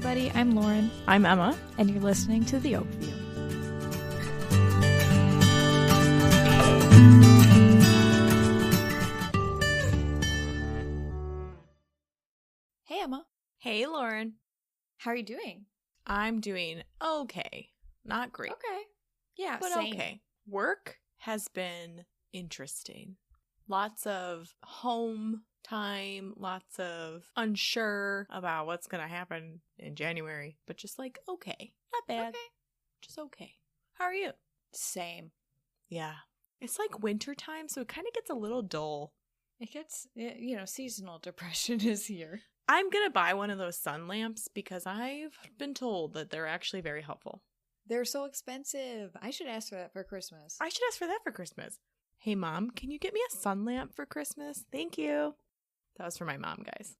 everybody. I'm Lauren. I'm Emma. And you're listening to the Oakview. Hey, Emma. Hey, Lauren. How are you doing? I'm doing okay. Not great. Okay. Yeah, but same. Okay. Work has been interesting. Lots of home time, lots of unsure about what's going to happen in January, but just like, okay. Not bad. Okay. Just okay. How are you? Same. Yeah. It's like winter time, so it kind of gets a little dull. It gets, seasonal depression is here. I'm going to buy one of those sun lamps because I've been told that they're actually very helpful. They're so expensive. I should ask for that for Christmas. I should ask for that for Christmas. Hey, Mom, can you get me a sun lamp for Christmas? Thank you. That was for my mom, guys.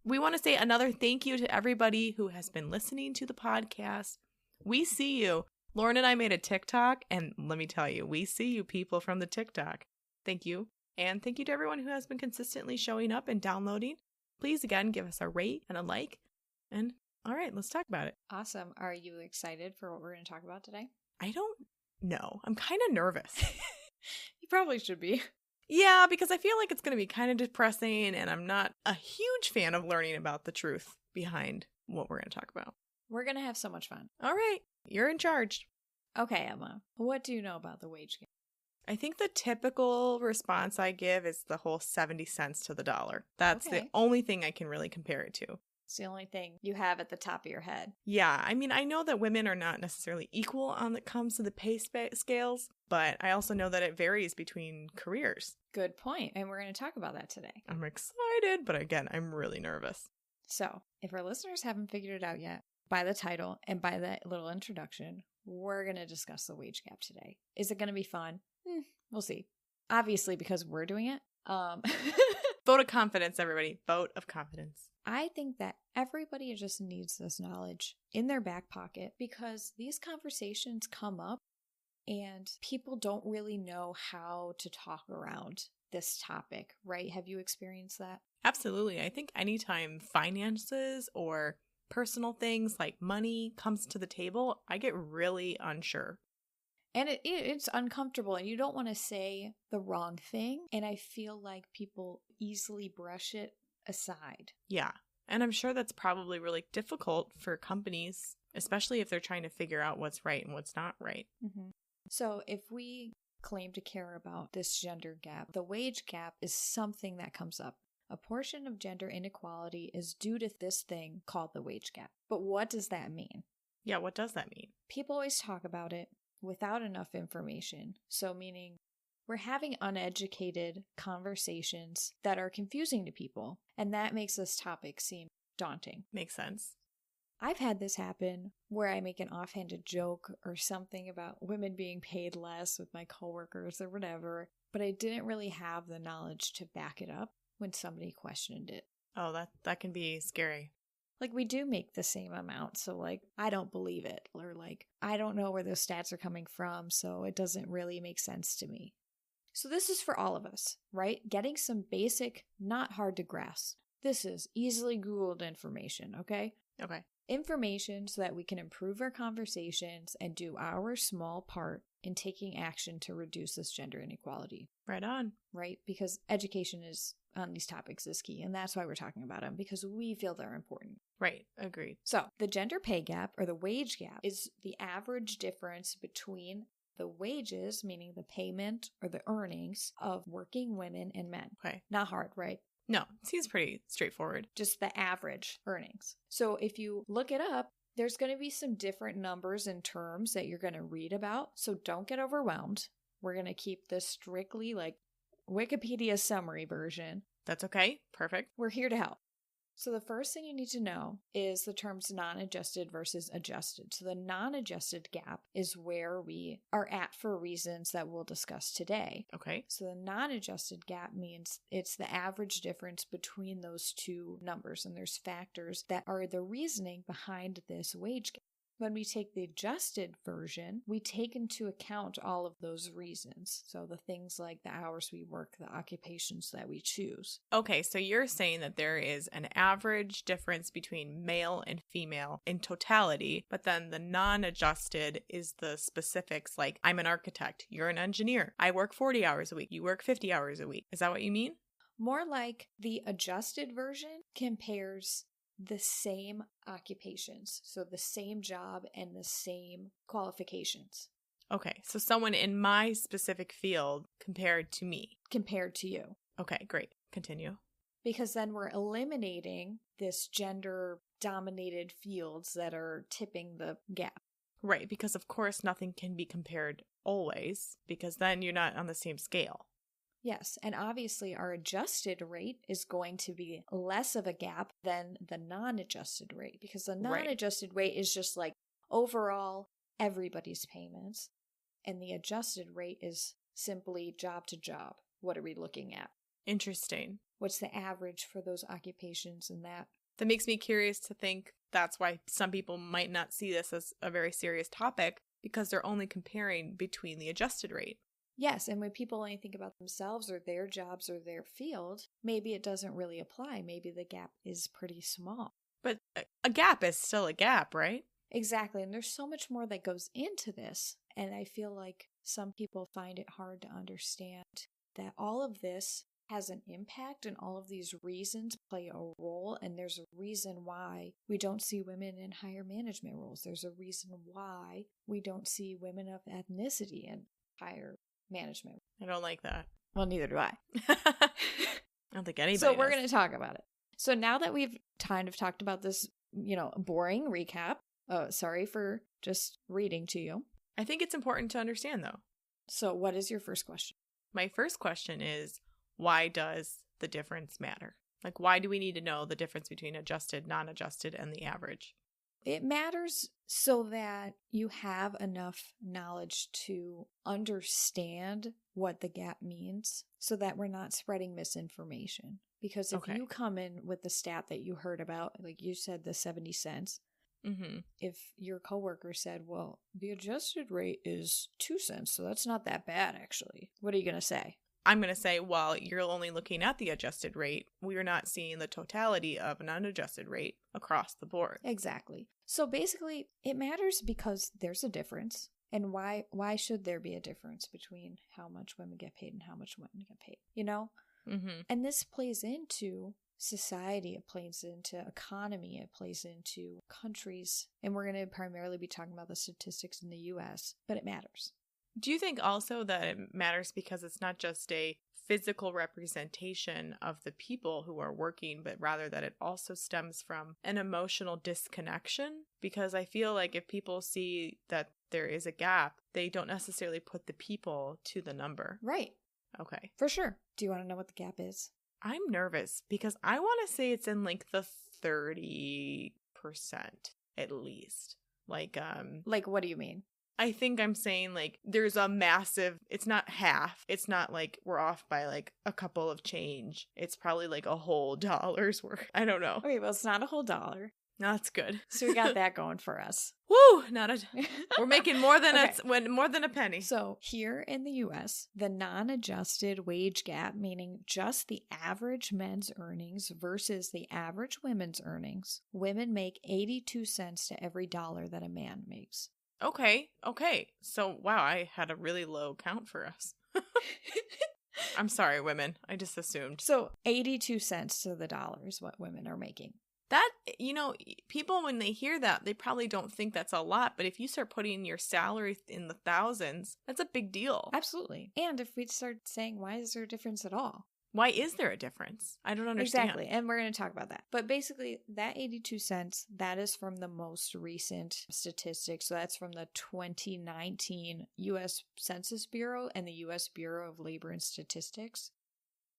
We want to say another thank you to everybody who has been listening to the podcast. We see you. Lauren and I made a TikTok, and let me tell you, we see you people from the TikTok. Thank you. And thank you to everyone who has been consistently showing up and downloading. Please, again, give us a rate and a like. And all right, let's talk about it. Awesome. Are you excited for what we're going to talk about today? I don't know. I'm kind of nervous. You probably should be. Yeah, because I feel like it's going to be kind of depressing, and I'm not a huge fan of learning about the truth behind what we're going to talk about. We're going to have so much fun. All right, you're in charge. Okay, Emma, what do you know about the wage gap? I think the typical response I give is the whole 70 cents to the dollar. That's the only thing I can really compare it to. It's the only thing you have at the top of your head. Yeah, I mean, I know that women are not necessarily equal on it comes to the pay scales, but I also know that it varies between careers. Good point, and we're going to talk about that today. I'm excited, but again, I'm really nervous. So, if our listeners haven't figured it out yet, by the title and by that little introduction, we're going to discuss the wage gap today. Is it going to be fun? We'll see. Obviously, because we're doing it. Vote of confidence, everybody. Vote of confidence. I think that everybody just needs this knowledge in their back pocket because these conversations come up and people don't really know how to talk around this topic, right? Have you experienced that? Absolutely. I think anytime finances or personal things like money comes to the table, I get really unsure. And it's uncomfortable and you don't want to say the wrong thing. And I feel like people easily brush it aside. Yeah. And I'm sure that's probably really difficult for companies, especially if they're trying to figure out what's right and what's not right. Mm-hmm. So if we claim to care about this gender gap, the wage gap is something that comes up. A portion of gender inequality is due to this thing called the wage gap. But what does that mean? Yeah, what does that mean? People always talk about it without enough information. So meaning we're having uneducated conversations that are confusing to people. And that makes this topic seem daunting. Makes sense. I've had this happen where I make an offhanded joke or something about women being paid less with my coworkers or whatever, but I didn't really have the knowledge to back it up when somebody questioned it. Oh, that can be scary. Like, we do make the same amount, so, like, I don't believe it. Or, like, I don't know where those stats are coming from, so it doesn't really make sense to me. So this is for all of us, right? Getting some basic, not hard to grasp. This is easily Googled information, okay? Okay. Information so that we can improve our conversations and do our small part in taking action to reduce this gender inequality. Right on. Right? Because education is on these topics is key, and that's why we're talking about them, because we feel they're important. Right. Agreed. So the gender pay gap or the wage gap is the average difference between the wages, meaning the payment or the earnings of working women and men. Okay. Not hard, right? No, seems pretty straightforward. Just the average earnings. So if you look it up, there's going to be some different numbers and terms that you're going to read about. So don't get overwhelmed. We're going to keep this strictly like Wikipedia summary version. That's okay. Perfect. We're here to help. So the first thing you need to know is the terms non-adjusted versus adjusted. So the non-adjusted gap is where we are at for reasons that we'll discuss today. Okay. So the non-adjusted gap means it's the average difference between those two numbers. And there's factors that are the reasoning behind this wage gap. When we take the adjusted version, we take into account all of those reasons. So the things like the hours we work, the occupations that we choose. Okay, so you're saying that there is an average difference between male and female in totality, but then the non-adjusted is the specifics like I'm an architect, you're an engineer, I work 40 hours a week, you work 50 hours a week. Is that what you mean? More like the adjusted version compares the same occupations, so the same job and the same qualifications. Okay, so someone in my specific field compared to me. Compared to you. Okay, great. Continue. Because then we're eliminating this gender-dominated fields that are tipping the gap. Right, because of course nothing can be compared always, because then you're not on the same scale. Yes, and obviously our adjusted rate is going to be less of a gap than the non-adjusted rate, because the non-adjusted rate is just like overall everybody's payments, and the adjusted rate is simply job to job. What are we looking at? Interesting. What's the average for those occupations and that? That makes me curious to think that's why some people might not see this as a very serious topic, because they're only comparing between the adjusted rate. Yes, and when people only think about themselves or their jobs or their field, maybe it doesn't really apply. Maybe the gap is pretty small. But a gap is still a gap, right? Exactly, and there's so much more that goes into this, and I feel like some people find it hard to understand that all of this has an impact and all of these reasons play a role, and there's a reason why we don't see women in higher management roles. There's a reason why we don't see women of ethnicity in higher management. I don't like that. Well, neither do I. I don't think anybody So we're does. going to talk about it. So now that we've kind of talked about this, boring recap, sorry for just reading to you. I think it's important to understand, though. So what is your first question? My first question is, why does the difference matter? Like, why do we need to know the difference between adjusted, non-adjusted, and the average? It matters so that you have enough knowledge to understand what the gap means so that we're not spreading misinformation. Because if you come in with the stat that you heard about, like you said, the 70 cents, if your coworker said, well, the adjusted rate is 2 cents, so that's not that bad, actually. What are you going to say? I'm going to say, well, you're only looking at the adjusted rate. We're not seeing the totality of an unadjusted rate across the board. Exactly. So basically, it matters because there's a difference. And why should there be a difference between how much women get paid and how much women get paid? You know? Mm-hmm. And this plays into society. It plays into economy. It plays into countries. And we're going to primarily be talking about the statistics in the U.S., but it matters. Do you think also that it matters because it's not just a physical representation of the people who are working, but rather that it also stems from an emotional disconnection? Because I feel like if people see that there is a gap, they don't necessarily put the people to the number. Right. Okay. For sure. Do you want to know what the gap is? I'm nervous because I want to say it's in like the 30% at least. Like what do you mean? I think I'm saying like there's a massive, it's not half. It's not like we're off by like a couple of change. It's probably like a whole dollar's worth. I don't know. Okay, well, it's not a whole dollar. No, that's good. So we got that going for us. Woo! We're making more than more than a penny. So here in the U.S., the non-adjusted wage gap, meaning just the average men's earnings versus the average women's earnings, women make 82 cents to every dollar that a man makes. Okay. So, wow, I had a really low count for us. I'm sorry, women. I just assumed. So 82 cents to the dollar is what women are making. That, people, when they hear that, they probably don't think that's a lot. But if you start putting your salary in the thousands, that's a big deal. Absolutely. And if we start saying, why is there a difference at all? Why is there a difference? I don't understand. Exactly. And we're going to talk about that. But basically, that 82 cents, that is from the most recent statistics. So that's from the 2019 U.S. Census Bureau and the U.S. Bureau of Labor and Statistics.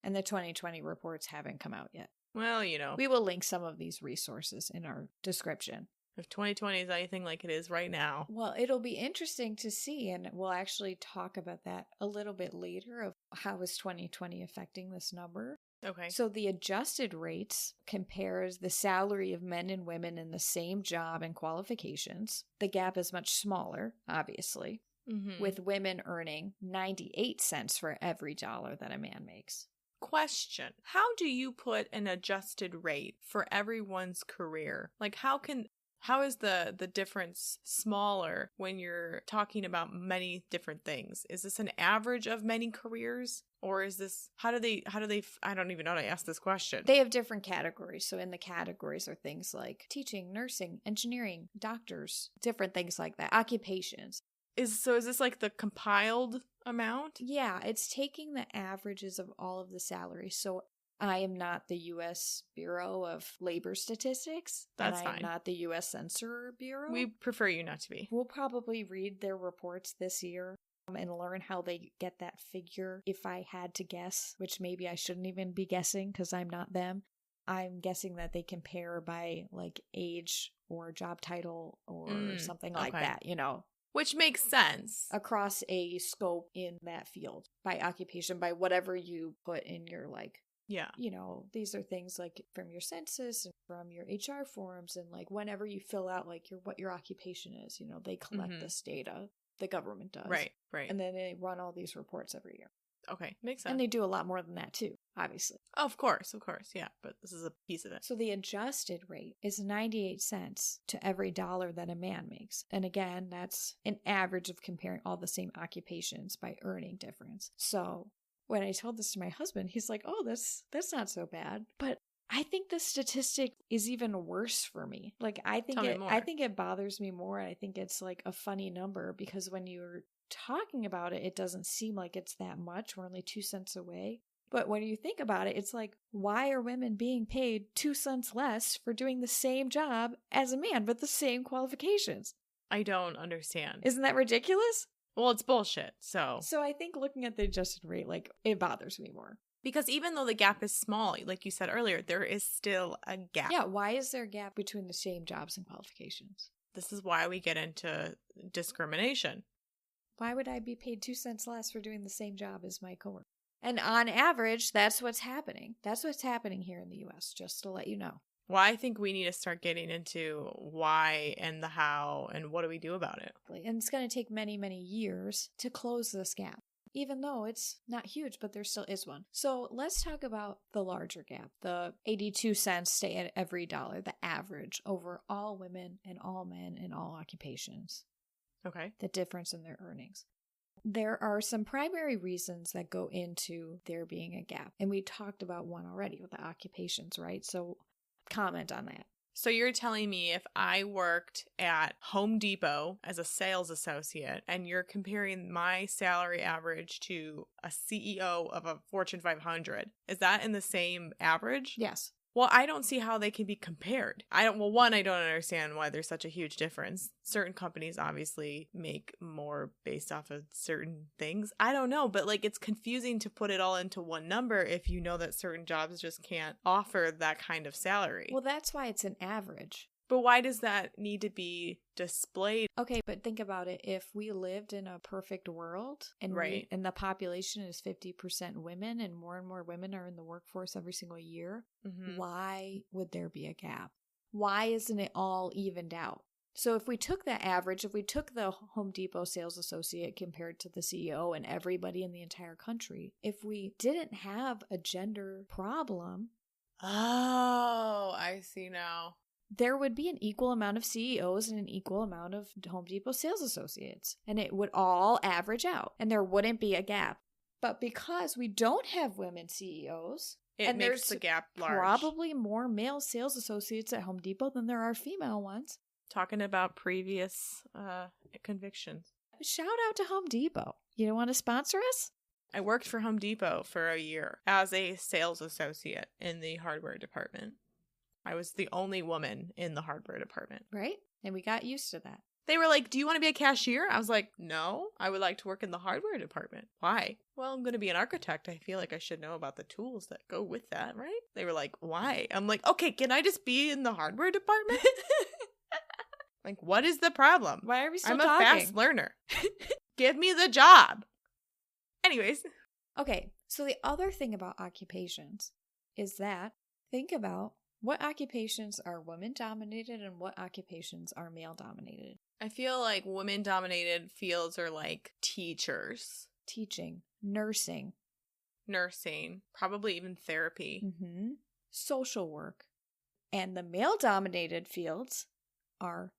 And the 2020 reports haven't come out yet. Well, we will link some of these resources in our description. If 2020 is anything like it is right now. Well, it'll be interesting to see, and we'll actually talk about that a little bit later of how is 2020 affecting this number. Okay. So the adjusted rates compares the salary of men and women in the same job and qualifications. The gap is much smaller, obviously, with women earning 98 cents for every dollar that a man makes. Question. How do you put an adjusted rate for everyone's career? Like how is the difference smaller when you're talking about many different things? Is this an average of many careers? Or is this, how do they, I don't even know how to ask this question. They have different categories. So in the categories are things like teaching, nursing, engineering, doctors, different things like that, occupations. Is this like the compiled amount? Yeah, it's taking the averages of all of the salaries. So I am not the U.S. Bureau of Labor Statistics. That's and I am fine. not the U.S. Census Bureau. We prefer you not to be. We'll probably read their reports this year and learn how they get that figure. If I had to guess, which maybe I shouldn't even be guessing because I'm not them, I'm guessing that they compare by like age or job title or something like that, you know. Which makes sense. Across a scope in that field, by occupation, by whatever you put in your like, yeah, you know, these are things like from your census and from your HR forms, and like whenever you fill out like what your occupation is, you know, they collect this data. The government does. Right. And then they run all these reports every year. Okay, makes sense. And they do a lot more than that too, obviously. Of course, yeah, but this is a piece of it. So the adjusted rate is 98 cents to every dollar that a man makes. And again, that's an average of comparing all the same occupations by earning difference. So when I told this to my husband, he's like, oh, that's not so bad. But I think the statistic is even worse for me. Like, I think it bothers me more. And I think it's like a funny number because when you're talking about it, it doesn't seem like it's that much. We're only 2 cents away. But when you think about it, it's like, why are women being paid 2 cents less for doing the same job as a man with the same qualifications? I don't understand. Isn't that ridiculous? Well, it's bullshit, so. So I think looking at the adjusted rate, like, it bothers me more. Because even though the gap is small, like you said earlier, there is still a gap. Yeah, why is there a gap between the same jobs and qualifications? This is why we get into discrimination. Why would I be paid 2 cents less for doing the same job as my coworker? And on average, that's what's happening. That's what's happening here in the U.S., just to let you know. Well, I think we need to start getting into why and the how and what do we do about it. And it's going to take many, many years to close this gap, even though it's not huge, but there still is one. So let's talk about the larger gap, the 82 cents to every dollar, the average over all women and all men in all occupations. Okay. The difference in their earnings. There are some primary reasons that go into there being a gap. And we talked about one already with the occupations, right? So comment on that. So you're telling me if I worked at Home Depot as a sales associate and you're comparing my salary average to a CEO of a Fortune 500, is that in the same average? Yes. Well, I don't see how they can be compared. I don't understand why there's such a huge difference. Certain companies obviously make more based off of certain things. I don't know, but like it's confusing to put it all into one number if you know that certain jobs just can't offer that kind of salary. Well, that's why it's an average. But why does that need to be displayed? Okay, but think about it. If we lived in a perfect world and right. And the population is 50% women and more women are in the workforce every single year, why would there be a gap? Why isn't it all evened out? So if we took that average, if we took the Home Depot sales associate compared to the CEO and everybody in the entire country, if we didn't have a gender problem. Oh, I see now. There would be an equal amount of CEOs and an equal amount of Home Depot sales associates. And it would all average out. And there wouldn't be a gap. But because we don't have women CEOs, it makes the gap large. Probably more male sales associates at Home Depot than there are female ones. Talking about previous convictions. Shout out to Home Depot. You don't want to sponsor us? I worked for Home Depot for a year as a sales associate in the hardware department. I was the only woman in the hardware department. Right? And we got used to that. They were like, do you want to be a cashier? I was like, no, I would like to work in the hardware department. Why? Well, I'm going to be an architect. I feel like I should know about the tools that go with that, right? They were like, why? I'm like, okay, can I just be in the hardware department? Like, what is the problem? Why are we still I'm talking? a fast learner. Give me the job. Anyways. Okay, so the other thing about occupations is that think about what occupations are women dominated and what occupations are male dominated. I feel like women-dominated fields are like teachers, Teaching, nursing, probably even therapy. social work. And the male-dominated fields are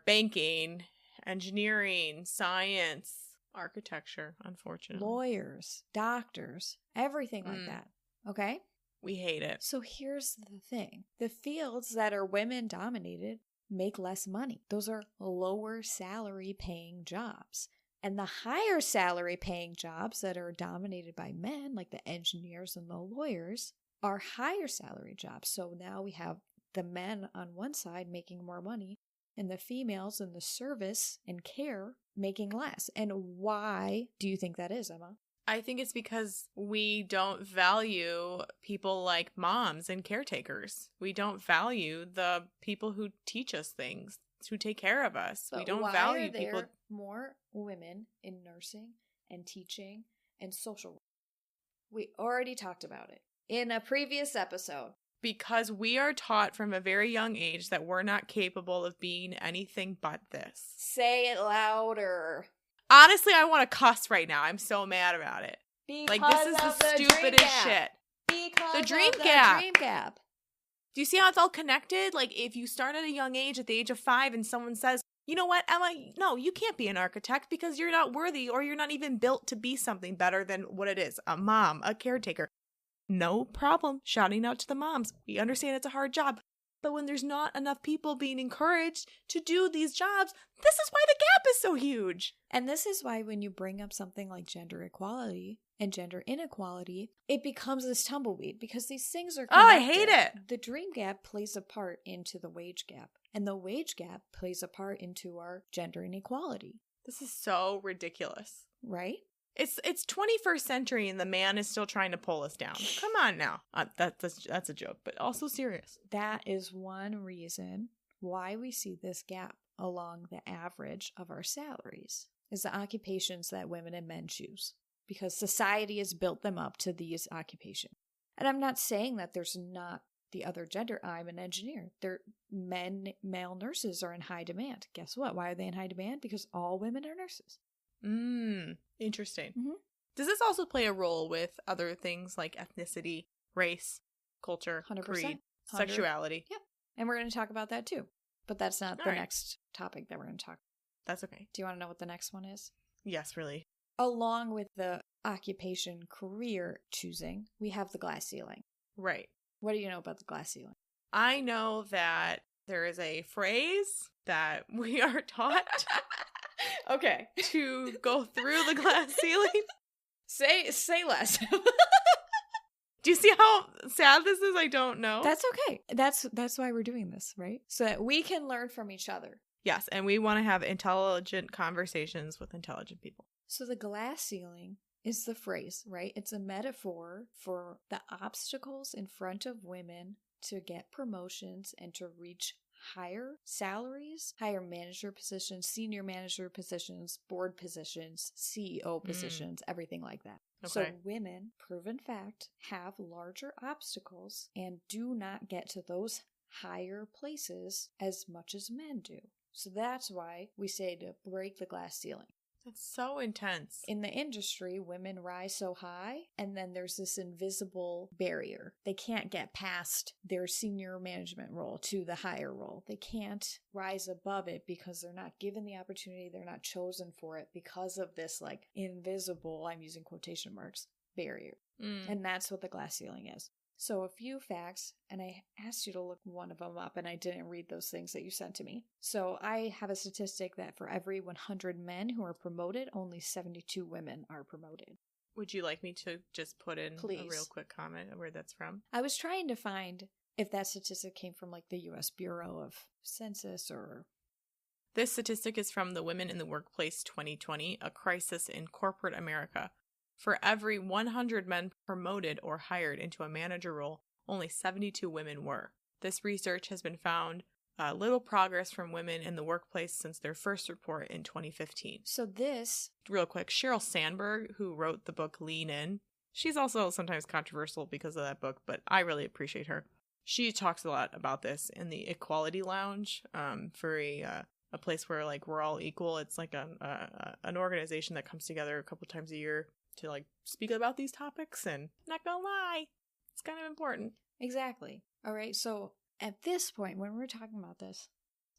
banking, engineering, science, architecture, unfortunately. lawyers, doctors, everything like that. Okay? We hate it. So here's the thing. The fields that are women-dominated make less money. Those are lower salary paying jobs. And the higher salary paying jobs that are dominated by men, like the engineers and the lawyers, are higher salary jobs. So now we have the men on one side making more money and the females in the service and care making less. And why do you think that is, Emma? I think it's because we don't value people like moms and caretakers. We don't value the people who teach us things, who take care of us. But we don't why value are there people. more women in nursing and teaching and social work? We already talked about it in a previous episode. Because we are taught from a very young age that we're not capable of being anything but this. Say it louder. Honestly, I want to cuss right now. I'm so mad about it. Because like, this is the stupidest shit. Because the dream of gap. The dream gap. Do you see how it's all connected? Like, if you start at a young age, at the age of 5, and someone says, you know what, Emma, no, you can't be an architect because you're not worthy or you're not even built to be something better than what it is. A mom, a caretaker. No problem shouting out to the moms. We understand it's a hard job. But when there's not enough people being encouraged to do these jobs, this is why the gap is so huge. And this is why when you bring up something like gender equality and gender inequality, it becomes this tumbleweed because these things are connected. Oh, I hate it. The dream gap plays a part into the wage gap, and the wage gap plays a part into our gender inequality. This is so ridiculous. Right? It's 21st century and the man is still trying to pull us down. Come on now. That's a joke, but also serious. That is one reason why we see this gap along the average of our salaries, is the occupations that women and men choose, because society has built them up to these occupations. And I'm not saying that there's not the other gender. I'm an engineer. Male nurses are in high demand. Guess what? Why are they in high demand? Because all women are nurses. Interesting. Does this also play a role with other things like ethnicity, race, culture, 100%. creed, sexuality? Yep. And we're going to talk about that too. But that's not the next topic that we're going to talk about. That's okay. Do you want to know what the next one is? Yes, really. Along with the occupation career choosing, we have the glass ceiling. Right. What do you know about the glass ceiling? I know that there is a phrase that we are taught okay, to go through the glass ceiling. Say less. Do you see how sad this is? I don't know. That's okay. That's why we're doing this, right? So that we can learn from each other. Yes, and we want to have intelligent conversations with intelligent people. So the glass ceiling is the phrase, right? It's a metaphor for the obstacles in front of women to get promotions and to reach higher salaries, higher manager positions, senior manager positions, board positions, CEO positions, everything like that. Okay. So women, proven fact, have larger obstacles and do not get to those higher places as much as men do. So that's why we say to break the glass ceiling. That's so intense. In the industry, women rise so high, and then there's this invisible barrier. They can't get past their senior management role to the higher role. They can't rise above it because they're not given the opportunity. They're not chosen for it because of this, like, invisible, I'm using quotation marks, barrier. And that's what the glass ceiling is. So a few facts, and I asked you to look one of them up, and I didn't read those things that you sent to me. So I have a statistic that for every 100 men who are promoted, only 72 women are promoted. Would you like me to just put in Please. A real quick comment of where that's from? I was trying to find if that statistic came from like the U.S. Bureau of Census or... This statistic is from the Women in the Workplace 2020, a crisis in corporate America. For every 100 men promoted or hired into a manager role, only 72 women were. This research has been found little progress from women in the workplace since their first report in 2015. So this... Real quick, Sheryl Sandberg, who wrote the book Lean In, She's also sometimes controversial because of that book, but I really appreciate her. She talks a lot about this in the Equality Lounge, for a place where like we're all equal. It's like an organization that comes together a couple times a year to like speak about these topics, and not gonna lie, it's kind of important. Exactly. All right. So at this point, when we're talking about this,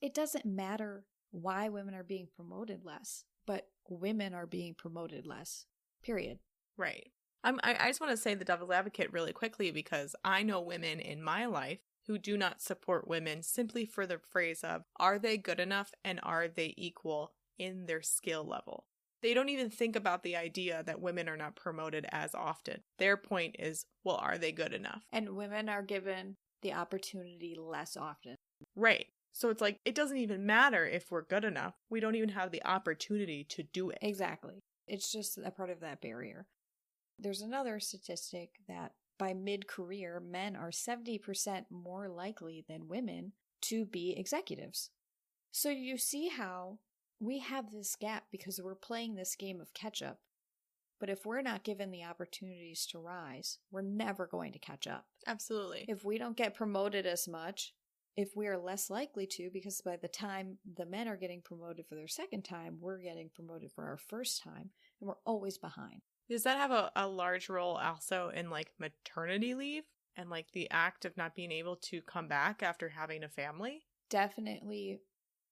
it doesn't matter why women are being promoted less, but women are being promoted less. Period. Right. I just want to say the devil's advocate really quickly, because I know women in my life who do not support women simply for the phrase of, are they good enough and are they equal in their skill level? They don't even think about the idea that women are not promoted as often. Their point is, well, are they good enough? And women are given the opportunity less often. Right. So it's like, it doesn't even matter if we're good enough. We don't even have the opportunity to do it. Exactly. It's just a part of that barrier. There's another statistic that by mid-career, men are 70% more likely than women to be executives. So you see how we have this gap because we're playing this game of catch-up. But if we're not given the opportunities to rise, we're never going to catch up. Absolutely. If we don't get promoted as much, if we are less likely to, because by the time the men are getting promoted for their second time, we're getting promoted for our first time, and we're always behind. Does that have a large role also in like maternity leave and like the act of not being able to come back after having a family? Definitely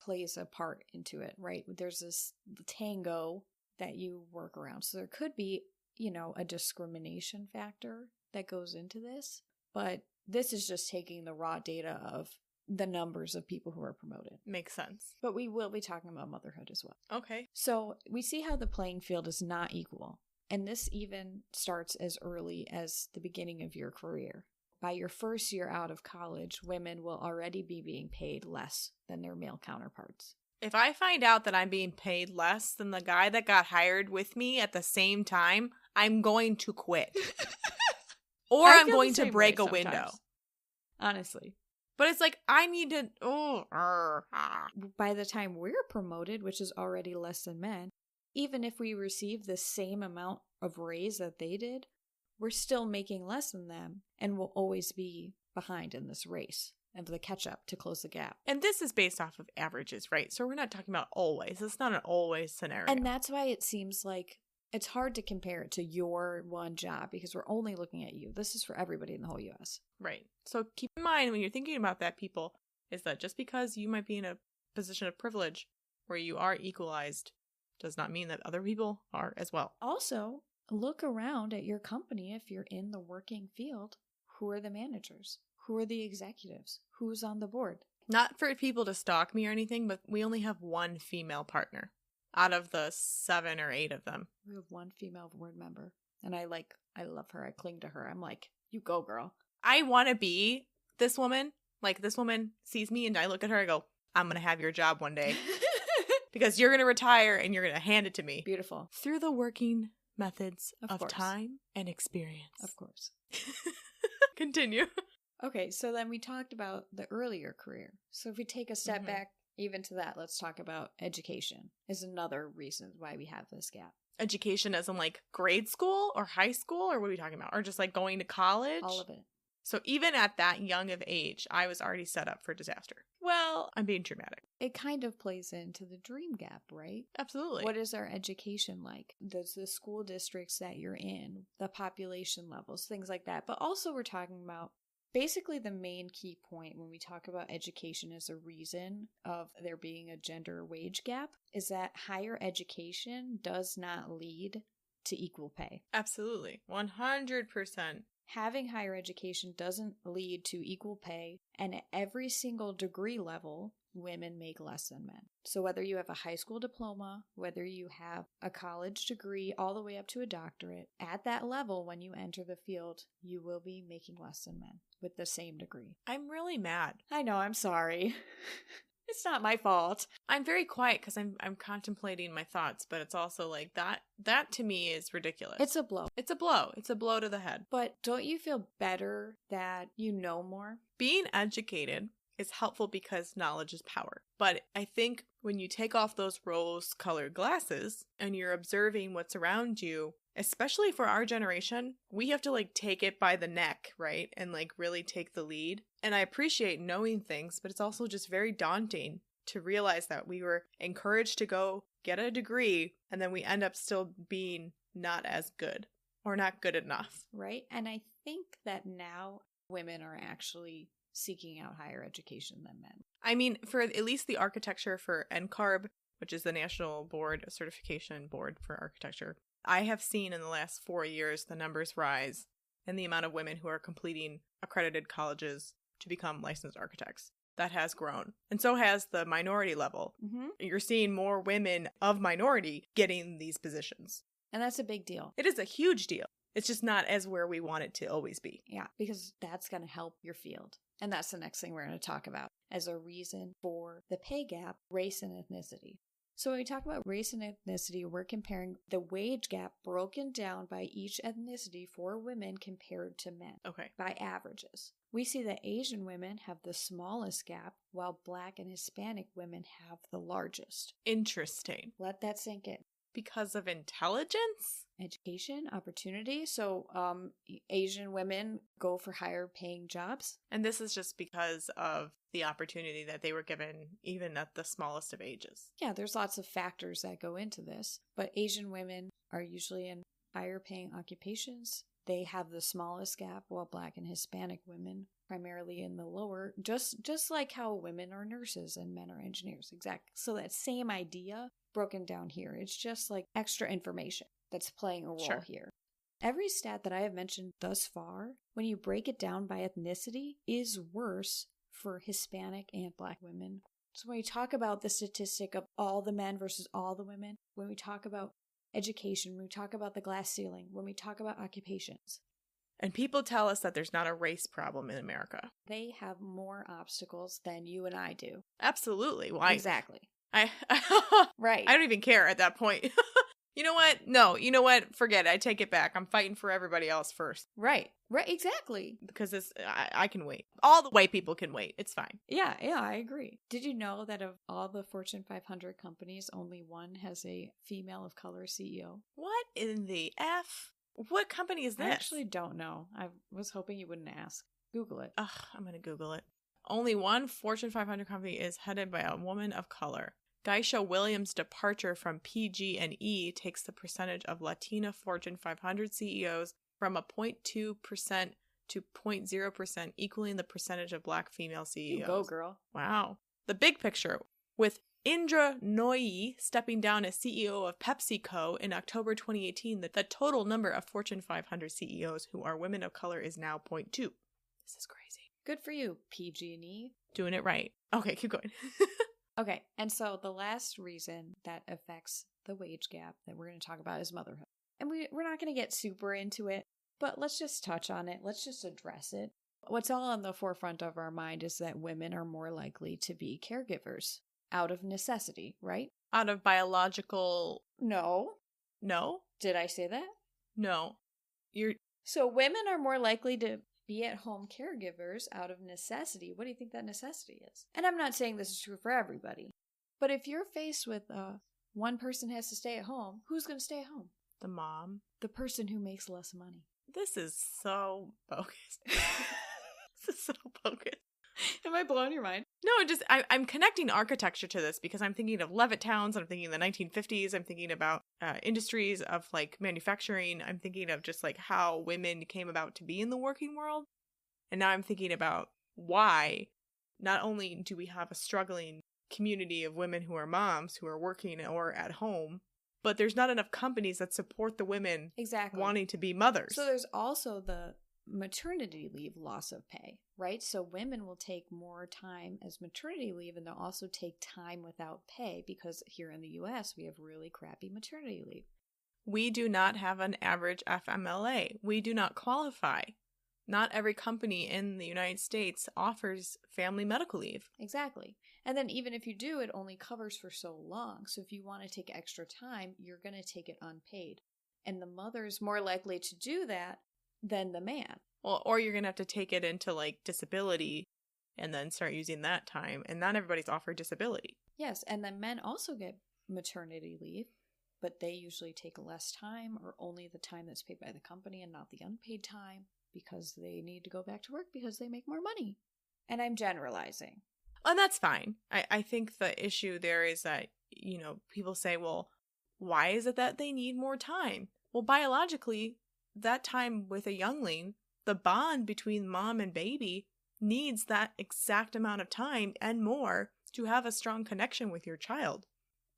plays a part into it, right? There's this tango that you work around. So there could be, a discrimination factor that goes into this, but this is just taking the raw data of the numbers of people who are promoted. Makes sense. But we will be talking about motherhood as well. Okay. So we see how the playing field is not equal. And this even starts as early as the beginning of your career. By your first year out of college, women will already be being paid less than their male counterparts. If I find out that I'm being paid less than the guy that got hired with me at the same time, I'm going to quit. Or I'm going to break a window. Honestly. But it's like, I need to... By the time we're promoted, which is already less than men, even if we receive the same amount of raise that they did, we're still making less than them and will always be behind in this race and the catch up to close the gap. And this is based off of averages, right? So we're not talking about always. It's not an always scenario. And that's why it seems like it's hard to compare it to your one job because we're only looking at you. This is for everybody in the whole U.S. Right. So keep in mind when you're thinking about that, people, is that just because you might be in a position of privilege where you are equalized does not mean that other people are as well. Also, look around at your company if you're in the working field. Who are the managers? Who are the executives? Who's on the board? Not for people to stalk me or anything, but we only have one female partner out of the 7 or 8 of them. We have one female board member. And I love her. I cling to her. I'm like, you go, girl. I want to be this woman. Like, this woman sees me and I look at her, I go, I'm going to have your job one day. Because you're going to retire and you're going to hand it to me. Beautiful. Through the working methods of course. time and experience. Of course. Continue. Okay, so then we talked about the earlier career. So if we take a step back even to that, let's talk about education is another reason why we have this gap. Education as in like grade school or high school, or what are we talking about? Or just like going to college? All of it. So even at that young of age, I was already set up for disaster. Well, I'm being dramatic. It kind of plays into the dream gap, right? Absolutely. What is our education like? There's the school districts that you're in, the population levels, things like that. But also we're talking about basically the main key point when we talk about education as a reason of there being a gender wage gap is that higher education does not lead to equal pay. Absolutely. 100%. Having higher education doesn't lead to equal pay, and at every single degree level, women make less than men. So whether you have a high school diploma, whether you have a college degree, all the way up to a doctorate, at that level, when you enter the field, you will be making less than men with the same degree. I'm really mad. I know, I'm sorry. It's not my fault. I'm very quiet because I'm contemplating my thoughts, but it's also like that to me is ridiculous. It's a blow. It's a blow. It's a blow to the head. But don't you feel better that you know more? Being educated is helpful because knowledge is power. But I think when you take off those rose-colored glasses and you're observing what's around you, especially for our generation, we have to like take it by the neck, right? And like really take the lead. And I appreciate knowing things, but it's also just very daunting to realize that we were encouraged to go get a degree and then we end up still being not as good or not good enough. Right. And I think that now women are actually seeking out higher education than men. I mean, for at least the architecture for NCARB, which is the National Board Certification Board for Architecture, I have seen in the last 4 years the numbers rise in the amount of women who are completing accredited colleges to become licensed architects. That has grown. And so has the minority level. Mm-hmm. You're seeing more women of minority getting these positions. And that's a big deal. It is a huge deal. It's just not as where we want it to always be. Yeah, because that's going to help your field. And that's the next thing we're going to talk about as a reason for the pay gap, race and ethnicity. So when we talk about race and ethnicity, we're comparing the wage gap broken down by each ethnicity for women compared to men. Okay. By averages. We see that Asian women have the smallest gap, while Black and Hispanic women have the largest. Interesting. Let that sink in. Because of intelligence? Education, opportunity. So Asian women go for higher paying jobs. And this is just because of the opportunity that they were given even at the smallest of ages. Yeah, there's lots of factors that go into this. But Asian women are usually in higher paying occupations. They have the smallest gap, while Black and Hispanic women primarily in the lower, just like how women are nurses and men are engineers. Exactly. So that same idea broken down here. It's just like extra information that's playing a role here. Every stat that I have mentioned thus far, when you break it down by ethnicity, is worse for Hispanic and Black women. So when we talk about the statistic of all the men versus all the women, when we talk about education, when we talk about the glass ceiling, when we talk about occupations. And people tell us that there's not a race problem in America. They have more obstacles than you and I do. Absolutely. Why? Exactly. Right. I don't even care at that point. You know what? No, you know what? Forget it. I take it back. I'm fighting for everybody else first. Right. Right. Exactly. Because I can wait. All the white people can wait. It's fine. Yeah, I agree. Did you know that of all the Fortune 500 companies, only one has a female of color CEO? What in the F? What company is this? I actually don't know. I was hoping you wouldn't ask. Google it. Ugh, I'm going to Google it. Only one Fortune 500 company is headed by a woman of color. Geisha Williams' departure from PG&E takes the percentage of Latina Fortune 500 CEOs from a 0.2% to 0.0%, equaling the percentage of Black female CEOs. You go, girl. Wow. The big picture, with Indra Nooyi stepping down as CEO of PepsiCo in October 2018, the total number of Fortune 500 CEOs who are women of color is now 0.2. This is crazy. Good for you, PG&E. Doing it right. Okay, keep going. Okay, and so the last reason that affects the wage gap that we're going to talk about is motherhood. And we're not going to get super into it, but let's just touch on it. Let's just address it. What's all on the forefront of our mind is that women are more likely to be caregivers out of necessity, right? Out of biological... No. No? Did I say that? No. So women are more likely to be at-home caregivers out of necessity. What do you think that necessity is? And I'm not saying this is true for everybody, but if you're faced with one person has to stay at home, who's going to stay at home? The mom. The person who makes less money. This is so bogus. This is so bogus. Am I blowing your mind? No, I'm connecting architecture to this because I'm thinking of Levittowns, I'm thinking of the 1950s, I'm thinking about industries of like manufacturing, I'm thinking of just like how women came about to be in the working world. And now I'm thinking about why not only do we have a struggling community of women who are moms who are working or at home, but there's not enough companies that support the women wanting to be mothers. So there's also the maternity leave loss of pay, right? So women will take more time as maternity leave, and they'll also take time without pay because here in the US we have really crappy maternity leave. We do not have an average FMLA. We do not qualify. Not every company in the United States offers family medical leave. Exactly. And then even if you do, it only covers for so long. So if you want to take extra time, you're going to take it unpaid. And the mother's more likely to do that than the man. Well, or you're going to have to take it into like disability and then start using that time. And not everybody's offered disability. Yes, and then men also get maternity leave, but they usually take less time or only the time that's paid by the company and not the unpaid time because they need to go back to work because they make more money. And I'm generalizing. And that's fine. I think the issue there is that, people say, well, why is it that they need more time? Well, biologically, that time with a youngling, the bond between mom and baby needs that exact amount of time and more to have a strong connection with your child.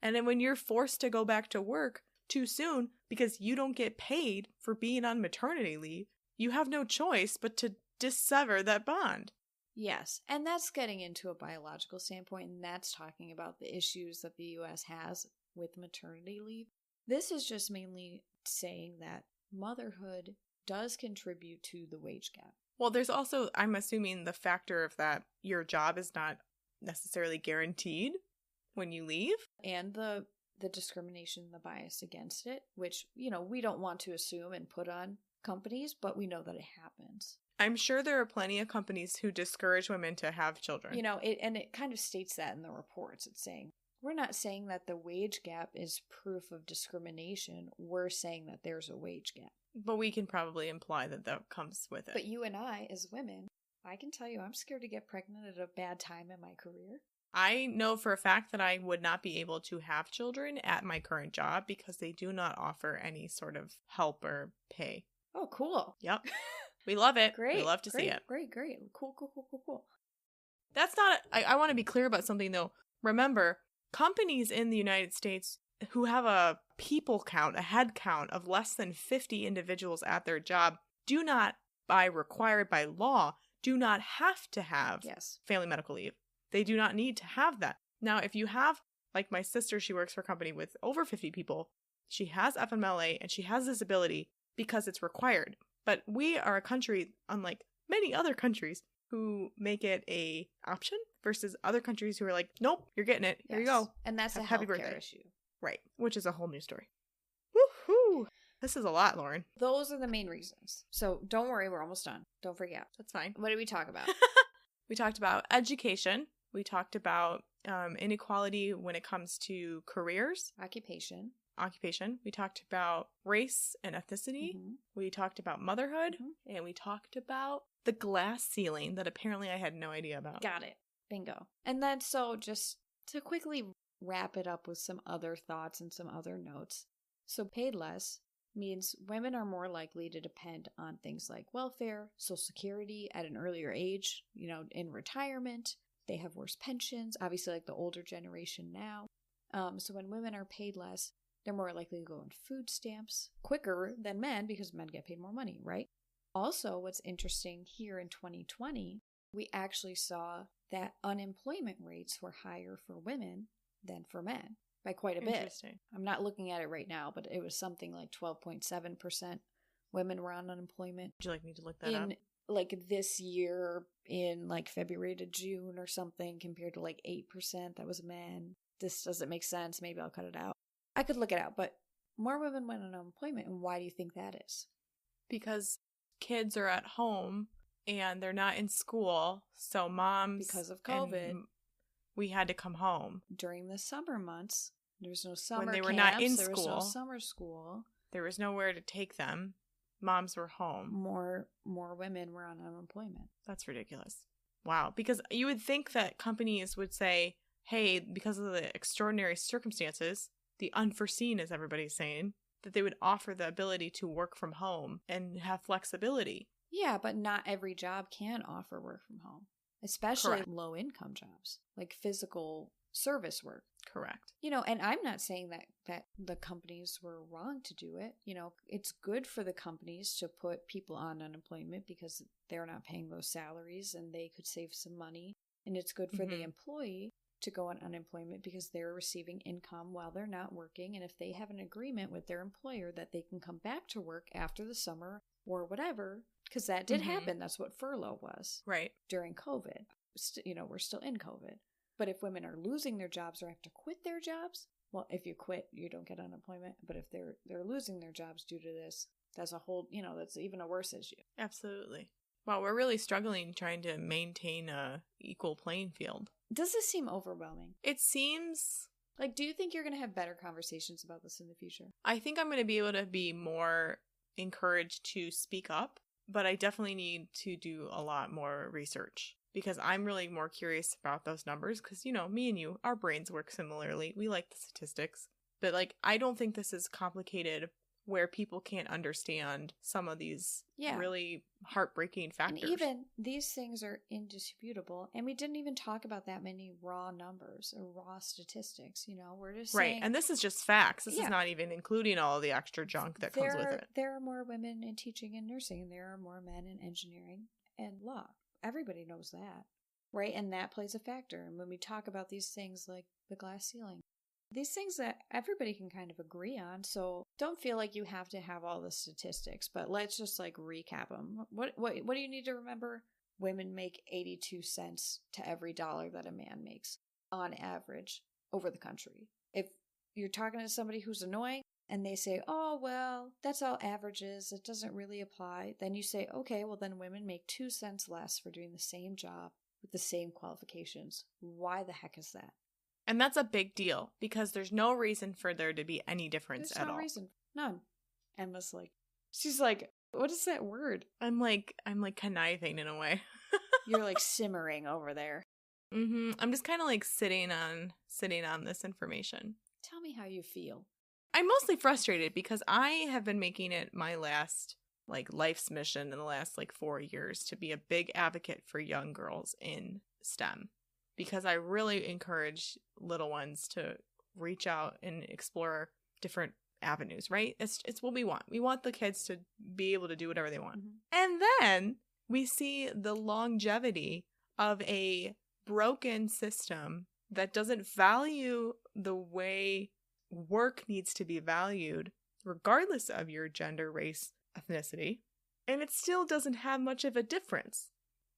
And then when you're forced to go back to work too soon because you don't get paid for being on maternity leave, you have no choice but to dissever that bond. Yes, and that's getting into a biological standpoint, and that's talking about the issues that the U.S. has with maternity leave. This is just mainly saying that motherhood does contribute to the wage gap. Well, there's also, I'm assuming, the factor of that your job is not necessarily guaranteed when you leave. And the discrimination, the bias against it, which, we don't want to assume and put on companies, but we know that it happens. I'm sure there are plenty of companies who discourage women to have children. It kind of states that in the reports. It's saying, we're not saying that the wage gap is proof of discrimination. We're saying that there's a wage gap. But we can probably imply that comes with it. But you and I, as women, I can tell you I'm scared to get pregnant at a bad time in my career. I know for a fact that I would not be able to have children at my current job because they do not offer any sort of help or pay. Oh, cool. Yep. We love it. Great. We love to see it. Great. Cool. That's not, I want to be clear about something though. Remember, companies in the United States who have a people count, a head count of less than 50 individuals at their job do not, required by law, do not have to have family medical leave. They do not need to have that. Now, if you have, like my sister, she works for a company with over 50 people. She has FMLA and she has this ability because it's required. But we are a country, unlike many other countries, who make it a option versus other countries who are like, nope, you're getting it. Here you go. And that's a healthcare issue. Right. Which is a whole new story. Woohoo! This is a lot, Lauren. Those are the main reasons. So don't worry, we're almost done. Don't freak out. That's fine. What did we talk about? We talked about education. We talked about inequality when it comes to careers. Occupation. We talked about race and ethnicity. Mm-hmm. We talked about motherhood. Mm-hmm. And we talked about the glass ceiling that apparently I had no idea about. Got it. Bingo. And then so just to quickly wrap it up with some other thoughts and some other notes. So paid less means women are more likely to depend on things like welfare, Social Security at an earlier age, in retirement. They have worse pensions, obviously like the older generation now. So when women are paid less, they're more likely to go on food stamps quicker than men because men get paid more money, right? Also, what's interesting here in 2020, we actually saw that unemployment rates were higher for women than for men by quite a bit. Interesting. I'm not looking at it right now, but it was something like 12.7% women were on unemployment. Would you like me to look that up? Like this year in like February to June or something compared to like 8% that was men. This doesn't make sense. Maybe I'll cut it out. I could look it out, but more women went on unemployment. And why do you think that is? Because kids are at home and they're not in school. So moms, because of COVID, we had to come home. During the summer months, there was no summer when they were camps, not in there school. There was no summer school. There was nowhere to take them. Moms were home. More women were on unemployment. That's ridiculous. Wow. Because you would think that companies would say, hey, because of the extraordinary circumstances, the unforeseen, as everybody's saying, that they would offer the ability to work from home and have flexibility. Yeah, but not every job can offer work from home, especially low-income jobs, like physical service work. Correct. And I'm not saying that the companies were wrong to do it. It's good for the companies to put people on unemployment because they're not paying those salaries and they could save some money. And it's good for the employee to go on unemployment because they're receiving income while they're not working. And if they have an agreement with their employer that they can come back to work after the summer or whatever, because that did happen. That's what furlough was. Right. During COVID. We're still in COVID. But if women are losing their jobs or have to quit their jobs, well, if you quit, you don't get unemployment. But if they're losing their jobs due to this, that's a whole, that's even a worse issue. Absolutely. Wow, we're really struggling trying to maintain a equal playing field. Does this seem overwhelming? It seems Like, do you think you're going to have better conversations about this in the future? I think I'm going to be able to be more encouraged to speak up, but I definitely need to do a lot more research because I'm really more curious about those numbers because, you know, me and you, our brains work similarly. We like the statistics, but like, I don't think this is complicated where people can't understand some of these really heartbreaking factors. And even these things are indisputable. And we didn't even talk about that many raw numbers or raw statistics. You know, we're just saying. Right. And this is just facts. This is not even including all of the extra junk that comes with it. There are more women in teaching and nursing, and there are more men in engineering and law. Everybody knows that. Right. And that plays a factor. And when we talk about these things like the glass ceiling, these things that everybody can kind of agree on. So don't feel like you have to have all the statistics, but let's just like recap them. What do you need to remember? Women make 82 cents to every dollar that a man makes on average over the country. If you're talking to somebody who's annoying and they say, oh, well, that's all averages, it doesn't really apply, then you say, okay, well, then women make 2 cents less for doing the same job with the same qualifications. Why the heck is that? And that's a big deal because there's no reason for there to be any difference at all. There's no reason. None. Emma's like, she's like, what is that word? I'm like conniving in a way. You're like simmering over there. I'm just kind of like sitting on this information. Tell me how you feel. I'm mostly frustrated because I have been making it my last like life's mission in the last like 4 years to be a big advocate for young girls in STEM. Because I really encourage little ones to reach out and explore different avenues, right? It's what we want. We want the kids to be able to do whatever they want. And then we see the longevity of a broken system that doesn't value the way work needs to be valued, regardless of your gender, race, ethnicity. And it still doesn't have much of a difference.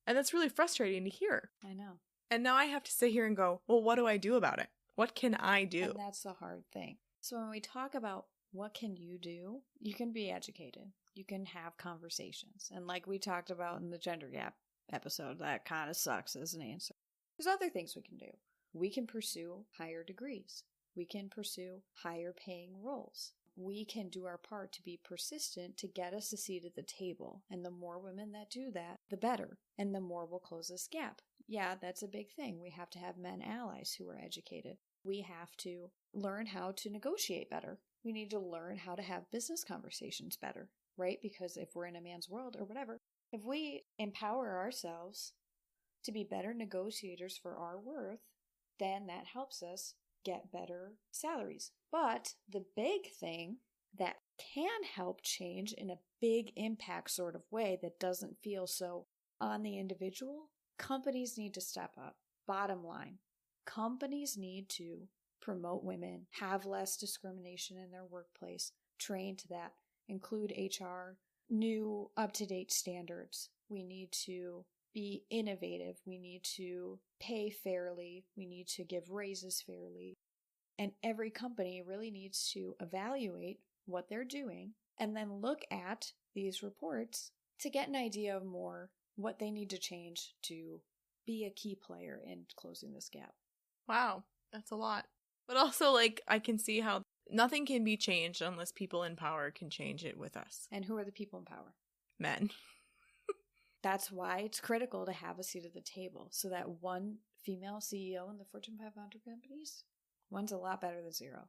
And that's really frustrating to hear. I know. And now I have to sit here and go, well, what do I do about it? What can I do? And that's the hard thing. So when we talk about what can you do, you can be educated. You can have conversations. And like we talked about in the gender gap episode, that kind of sucks as an answer. There's other things we can do. We can pursue higher degrees. We can pursue higher paying roles. We can do our part to be persistent to get us a seat at the table. And the more women that do that, the better. And the more we'll close this gap. Yeah, that's a big thing. We have to have men allies who are educated. We have to learn how to negotiate better. We need to learn how to have business conversations better, right? Because if we're in a man's world or whatever, if we empower ourselves to be better negotiators for our worth, then that helps us get better salaries. But the big thing that can help change in a big impact sort of way that doesn't feel so on the individual, companies need to step up. Bottom line, companies need to promote women, have less discrimination in their workplace, train to that, include HR, new up-to-date standards. We need to be innovative. We need to pay fairly. We need to give raises fairly. And every company really needs to evaluate what they're doing and then look at these reports to get an idea of more what they need to change to be a key player in closing this gap. Wow, that's a lot. But also, like, I can see how nothing can be changed unless people in power can change it with us. And who are the people in power? Men. That's why it's critical to have a seat at the table, so that one female CEO in the Fortune 500 companies, one's a lot better than zero.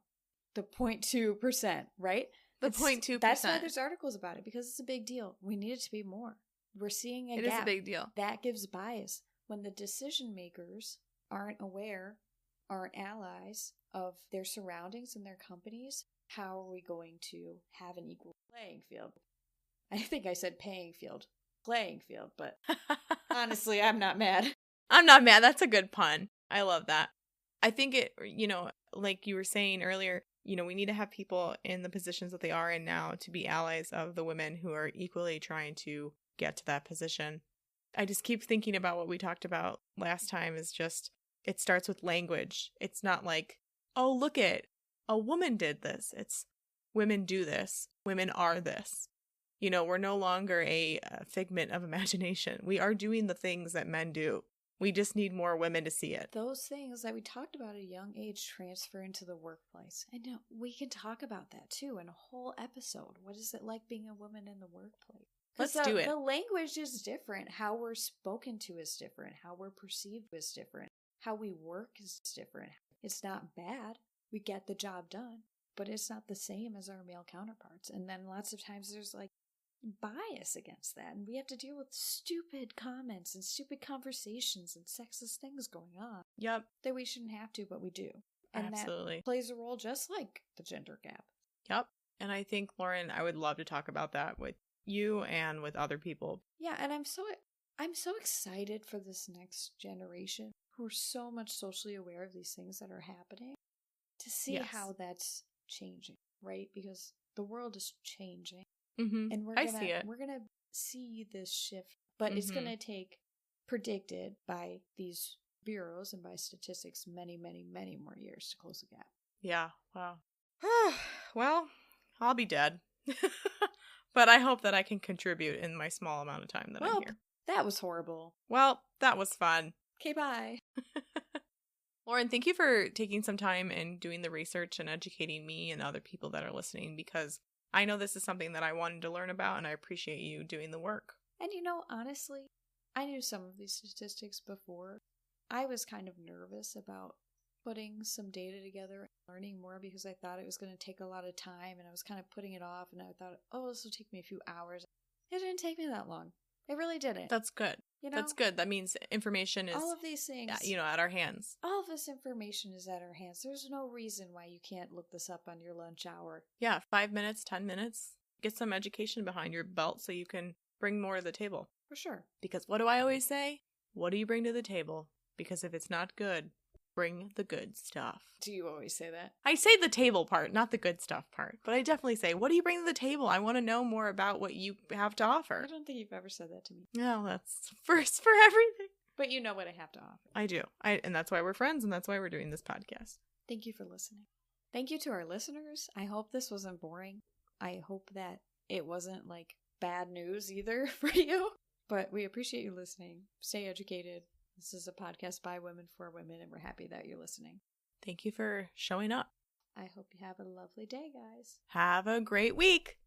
The 0.2%, right? The 0.2%. That's why there's articles about it, because it's a big deal. We need it to be more. We're seeing a gap. It is a big deal. That gives bias. When the decision makers aren't aware, aren't allies of their surroundings and their companies, how are we going to have an equal playing field? I think I said paying field. Playing field, but honestly, I'm not mad. I'm not mad. That's a good pun. I love that. I think it, like you were saying earlier, we need to have people in the positions that they are in now to be allies of the women who are equally trying to get to that position. I just keep thinking about what we talked about last time is just, it starts with language. It's not like, oh, look it, a woman did this. It's women do this. Women are this. We're no longer a figment of imagination. We are doing the things that men do. We just need more women to see it. Those things that we talked about at a young age transfer into the workplace. And we can talk about that too in a whole episode. What is it like being a woman in the workplace? Let's do it. The language is different. How we're spoken to is different. How we're perceived is different. How we work is different. It's not bad. We get the job done, but it's not the same as our male counterparts. And then lots of times there's like bias against that, and we have to deal with stupid comments and stupid conversations and sexist things going on. Yep. That we shouldn't have to, but we do. And absolutely. That plays a role just like the gender gap. Yep. And I think, Lauren, I would love to talk about that with you and with other people. Yeah, and I'm so excited for this next generation who are so much socially aware of these things that are happening to see how that's changing, right? Because the world is changing. Mm-hmm. And I see it. We're going to see this shift, but it's going to take, predicted by these bureaus and by statistics, many, many, many more years to close the gap. Yeah. Wow. Well, I'll be dead. But I hope that I can contribute in my small amount of time that I'm here. That was horrible. Well, that was fun. Okay, bye. Lauren, thank you for taking some time and doing the research and educating me and other people that are listening, because I know this is something that I wanted to learn about, and I appreciate you doing the work. And honestly, I knew some of these statistics before. I was kind of nervous about putting some data together and learning more because I thought it was going to take a lot of time, and I was kind of putting it off, and I thought, this will take me a few hours. It didn't take me that long. It really didn't. That's good. That's good. That means information is all of these things, at our hands. All of this information is at our hands. There's no reason why you can't look this up on your lunch hour. Yeah, 5 minutes, 10 minutes. Get some education behind your belt so you can bring more to the table. For sure. Because what do I always say? What do you bring to the table? Because if it's not good, bring the good stuff. Do you always say that? I say the table part, not the good stuff part. But I definitely say, what do you bring to the table? I want to know more about what you have to offer. I don't think you've ever said that to me. No, that's first for everything. But you know what I have to offer. I do. And that's why we're friends, and that's why we're doing this podcast. Thank you for listening. Thank you to our listeners. I hope this wasn't boring. I hope that it wasn't like bad news either for you. But we appreciate you listening. Stay educated. This is a podcast by women for women, and we're happy that you're listening. Thank you for showing up. I hope you have a lovely day, guys. Have a great week.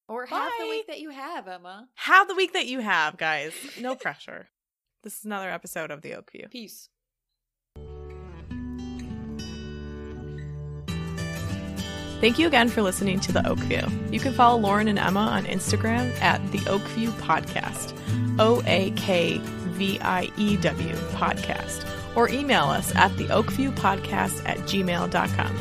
Or Bye. have the week that you have, Emma. Have the week that you have, guys. No pressure. This is another episode of The Oakview. Peace. Thank you again for listening to The Oakview. You can follow Lauren and Emma on Instagram at The Oakview Podcast, OAKVIEW Podcast, or email us at theoakviewpodcast@gmail.com.